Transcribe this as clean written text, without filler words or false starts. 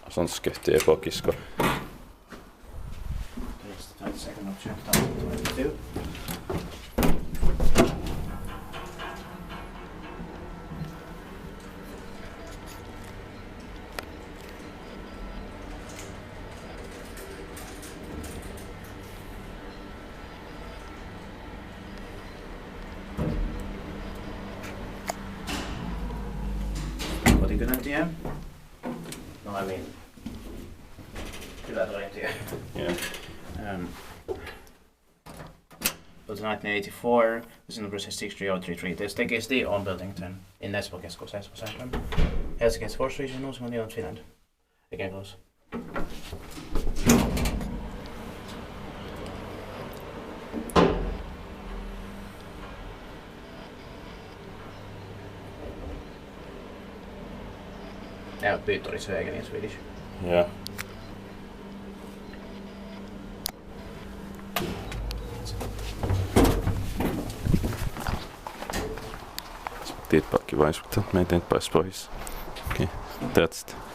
Sonst geht die Epokisko. Just 20 second option, 22. Kylätorintie. No, I mean, Kylätorintie. Yeah. Built in 1984, was in the process 63033. This is the on Buildington in Espoo, keskus, Espoo centrum. Helsingins force region, also in Finland. Again close. Yeah, byttorisvägen in Swedish. Yeah. Tiedät pakki vai, mutta meitä nyt pääs pois. Okei, that's it.